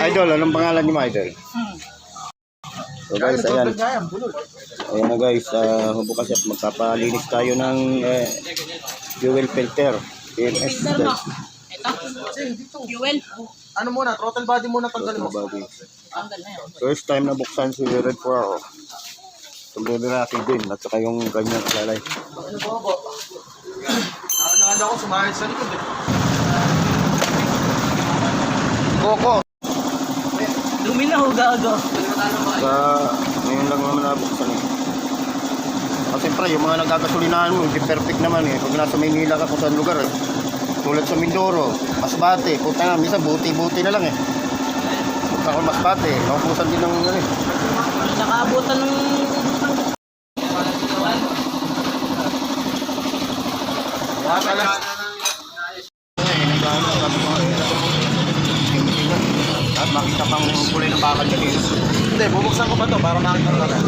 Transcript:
Idol, anong pangalan niyo, Idol? So guys, ayan. Ayan na guys, bukas at magpapalinis tayo ng fuel filter. PMS guys. Fuel. Ano muna, throttle body muna tanggalin mo. Tanggal na yan. First time na buksan si Red 4. Tuloy natin din at saka yung kanyang lalay. Ano po? Ano ako, sumahit sa likod eh. Koko! Dumi na ho, gago. Sa ngayon lang naman nabuksan eh. Kasi pre, yung mga nagkakasulinahan mo, hindi perfect naman eh. Pag nasa Maynila ka kung saan lugar eh. Tulad sa Mindoro, Masbate, puta nga, minsan buti-buti na lang eh. Punta ko Masbate, nakapusan din ng ano eh. Nakaabutan ng... At makita pang kulay ng bakal dyan eh. Hindi, bubuksan ko pa to para makita ko na.